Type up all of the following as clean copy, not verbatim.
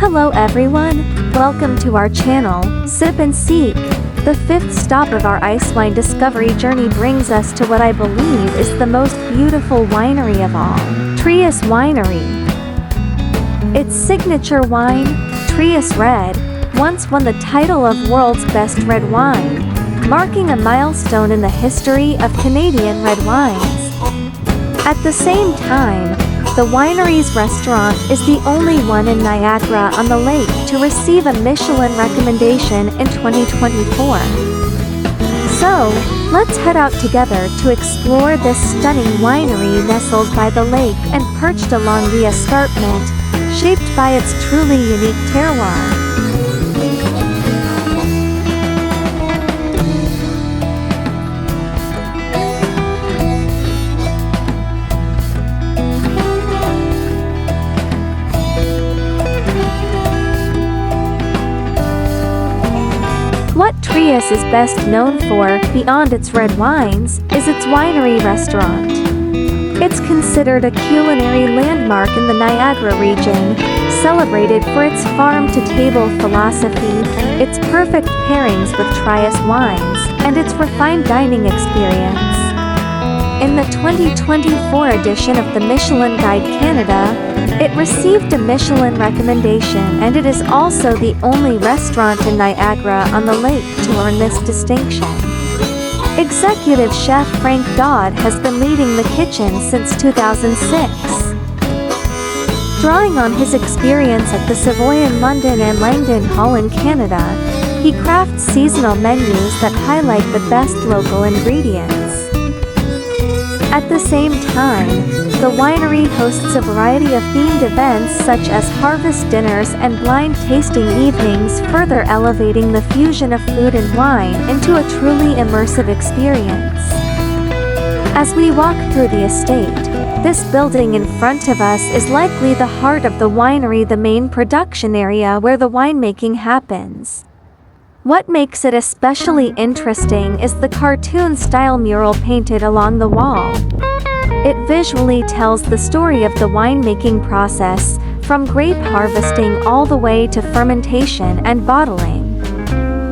Hello everyone, welcome to our channel, Sip and Seek. The fifth stop of our Icewine discovery journey brings us to what I believe is the most beautiful winery of all, Trius Winery. Its signature wine, Trius Red, once won the title of World's Best Red Wine, marking a milestone in the history of Canadian red wines. At the same time, the winery's restaurant is the only one in Niagara-on-the-Lake to receive a Michelin recommendation in 2024. So, let's head out together to explore this stunning winery nestled by the lake and perched along the escarpment, shaped by its truly unique terroir. What Trius is best known for, beyond its red wines, is its winery restaurant. It's considered a culinary landmark in the Niagara Region, celebrated for its farm-to-table philosophy, its perfect pairings with Trius wines, and its refined dining experience. In the 2024 edition of the Michelin Guide Canada, it received a Michelin recommendation, and it is also the only restaurant in Niagara-on-the-Lake to earn this distinction. Executive Chef Frank Dodd has been leading the kitchen since 2006. Drawing on his experience at the Savoy in London and Langdon Hall in Canada, he crafts seasonal menus that highlight the best local ingredients. At the same time, the winery hosts a variety of themed events such as harvest dinners and blind tasting evenings, further elevating the fusion of food and wine into a truly immersive experience. As we walk through the estate, this building in front of us is likely the heart of the winery, the main production area where the winemaking happens. What makes it especially interesting is the cartoon-style mural painted along the wall. It visually tells the story of the winemaking process, from grape harvesting all the way to fermentation and bottling.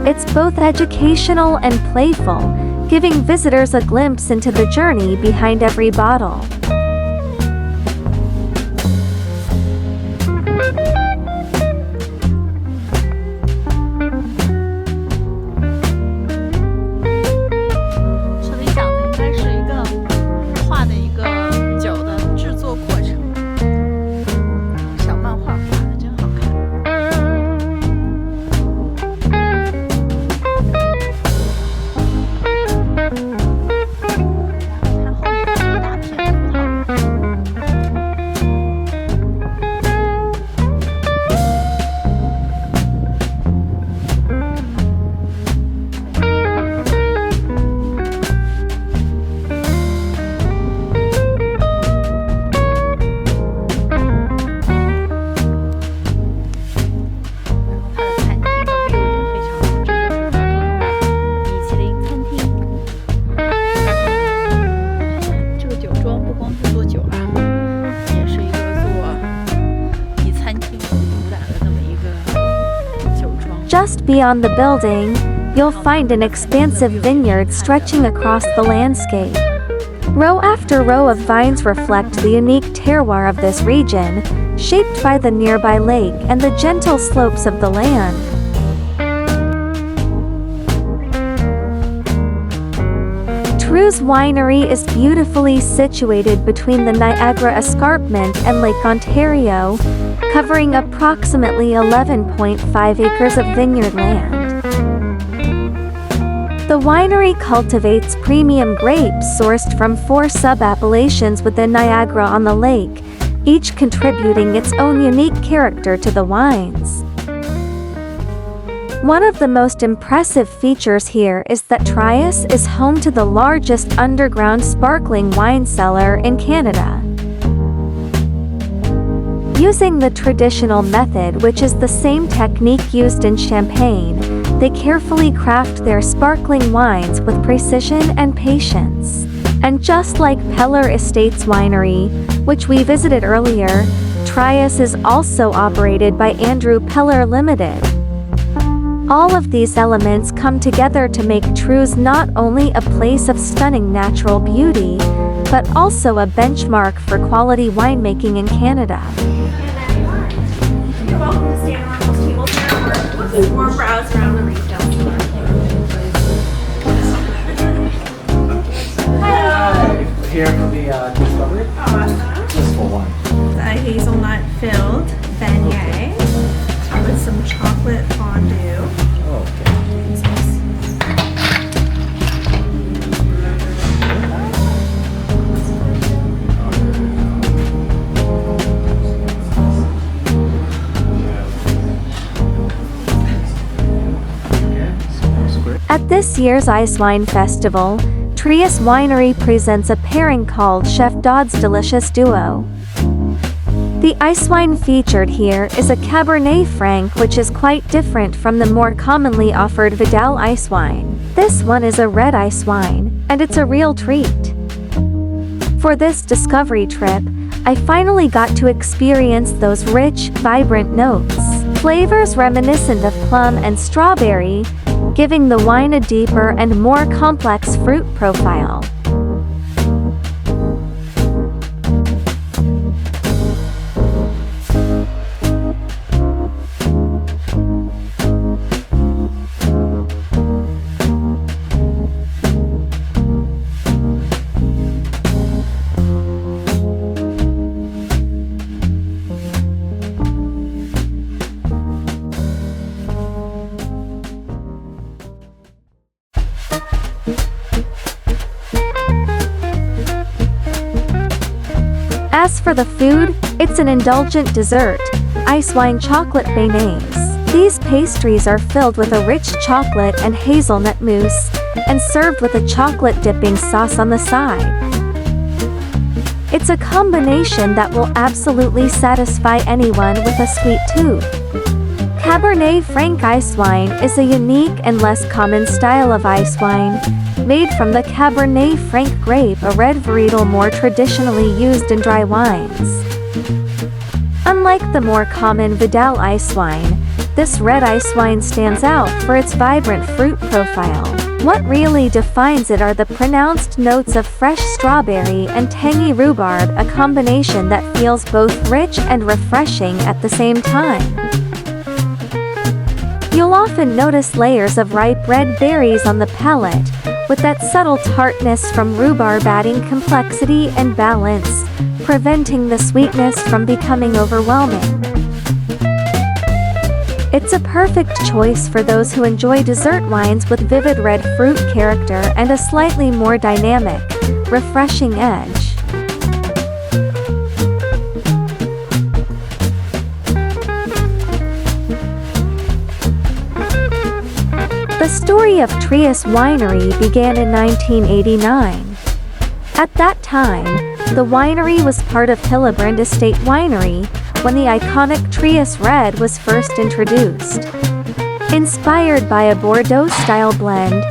It's both educational and playful, giving visitors a glimpse into the journey behind every bottle. Just beyond the building, you'll find an expansive vineyard stretching across the landscape. Row after row of vines reflect the unique terroir of this region, shaped by the nearby lake and the gentle slopes of the land. Trius Winery is beautifully situated between the Niagara Escarpment and Lake Ontario, covering approximately 11.5 acres of vineyard land. The winery cultivates premium grapes sourced from 4 sub-appellations within Niagara-on-the-Lake, each contributing its own unique character to the wines. One of the most impressive features here is that Trius is home to the largest underground sparkling wine cellar in Canada. Using the traditional method, which is the same technique used in Champagne, they carefully craft their sparkling wines with precision and patience. And just like Cellar Estates Winery, which we visited earlier, Trius is also operated by Andrew Peller Limited. All of these elements come together to make Trius not only a place of stunning natural beauty, but also a benchmark for quality winemaking in Canada. You're welcome to stand around those tables there or browse around the retail store. Hi. Here for the discovery. Awesome. Just for one. A hazelnut-filled beignet with some chocolate fondue. Oh, okay. At this year's Icewine Festival, Trius Winery presents a pairing called Chef Dodd's Delicious Duo. The Icewine featured here is a Cabernet Franc, which is quite different from the more commonly offered Vidal Icewine. This one is a red Icewine, and it's a real treat. For this discovery trip, I finally got to experience those rich, vibrant notes. Flavors reminiscent of plum and strawberry, giving the wine a deeper and more complex fruit profile. As for the food, it's an indulgent dessert, Icewine chocolate beignets. These pastries are filled with a rich chocolate and hazelnut mousse, and served with a chocolate dipping sauce on the side. It's a combination that will absolutely satisfy anyone with a sweet tooth. Cabernet Franc Icewine is a unique and less common style of Icewine, made from the Cabernet Franc grape, a red varietal more traditionally used in dry wines. Unlike the more common Vidal Icewine, this red Icewine stands out for its vibrant fruit profile. What really defines it are the pronounced notes of fresh strawberry and tangy rhubarb, a combination that feels both rich and refreshing at the same time. You'll often notice layers of ripe red berries on the palate, with that subtle tartness from rhubarb adding complexity and balance, preventing the sweetness from becoming overwhelming. It's a perfect choice for those who enjoy dessert wines with vivid red fruit character and a slightly more dynamic, refreshing edge. The story of Trius Winery began in 1989. At that time, the winery was part of Hillebrand Estate Winery when the iconic Trius Red was first introduced. Inspired by a Bordeaux-style blend,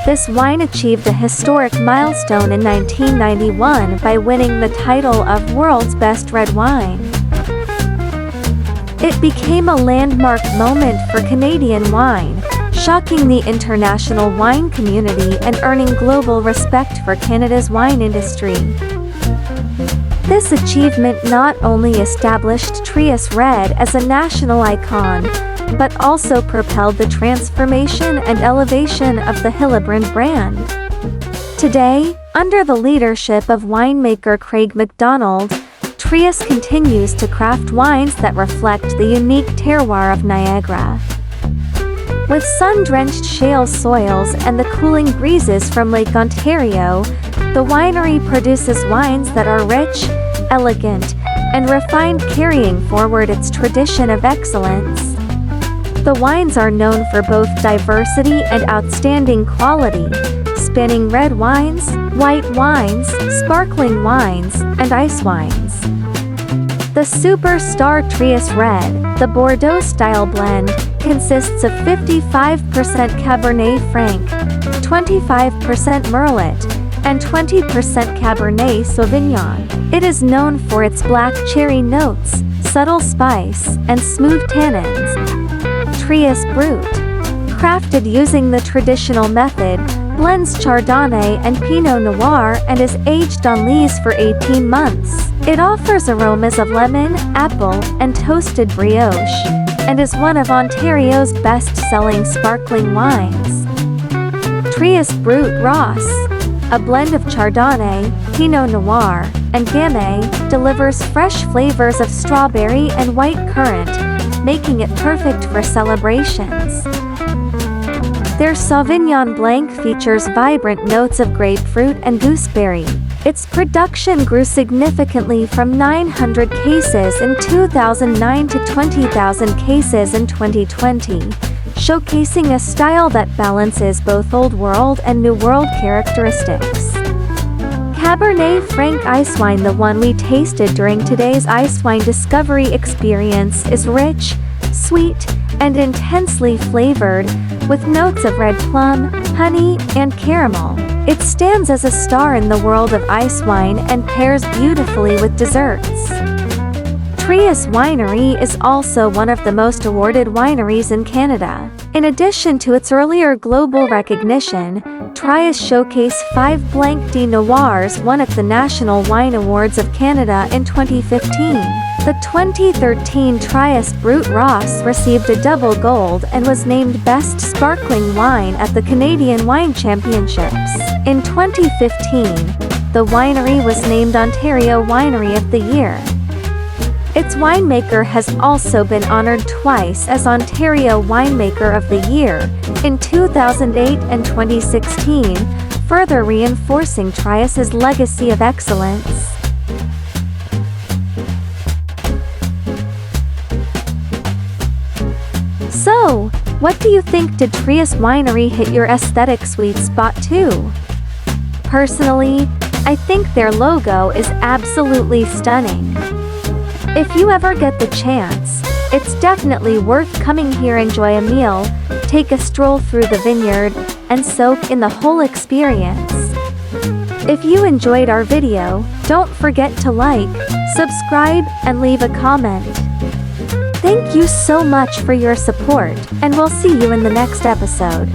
this wine achieved a historic milestone in 1991 by winning the title of World's Best Red Wine. It became a landmark moment for Canadian wine, shocking the international wine community and earning global respect for Canada's wine industry. This achievement not only established Trius Red as a national icon, but also propelled the transformation and elevation of the Hillebrand brand. Today, under the leadership of winemaker Craig MacDonald, Trius continues to craft wines that reflect the unique terroir of Niagara. With sun-drenched shale soils and the cooling breezes from Lake Ontario, the winery produces wines that are rich, elegant, and refined, carrying forward its tradition of excellence. The wines are known for both diversity and outstanding quality, spanning red wines, white wines, sparkling wines, and ice wines. The Superstar Trius Red, the Bordeaux-style blend, consists of 55% Cabernet Franc, 25% Merlot, and 20% Cabernet Sauvignon. It is known for its black cherry notes, subtle spice, and smooth tannins. Trius Brut, crafted using the traditional method, blends Chardonnay and Pinot Noir and is aged on lees for 18 months. It offers aromas of lemon, apple, and toasted brioche, and is one of Ontario's best-selling sparkling wines. Trius Brut Ross, a blend of Chardonnay, Pinot Noir, and Gamay, delivers fresh flavors of strawberry and white currant, making it perfect for celebrations. Their Sauvignon Blanc features vibrant notes of grapefruit and gooseberry. Its production grew significantly from 900 cases in 2009 to 20,000 cases in 2020, showcasing a style that balances both Old World and New World characteristics. Cabernet Franc Icewine, the one we tasted during today's Icewine Discovery experience, is rich, sweet, and intensely flavored, with notes of red plum, honey, and caramel. It stands as a star in the world of Icewine and pairs beautifully with desserts. Trius Winery is also one of the most awarded wineries in Canada. In addition to its earlier global recognition, Trius showcased 5 Blanc de Noirs won at the National Wine Awards of Canada in 2015. The 2013 Trius Brut Ross received a double gold and was named Best Sparkling Wine at the Canadian Wine Championships. In 2015, the winery was named Ontario Winery of the Year. Its winemaker has also been honored twice as Ontario Winemaker of the Year, in 2008 and 2016, further reinforcing Trius's legacy of excellence. So, what do you think? Did Trius Winery hit your aesthetic sweet spot too? Personally, I think their logo is absolutely stunning. If you ever get the chance, it's definitely worth coming here, enjoy a meal, take a stroll through the vineyard, and soak in the whole experience. If you enjoyed our video, don't forget to like, subscribe, and leave a comment. Thank you so much for your support, and we'll see you in the next episode.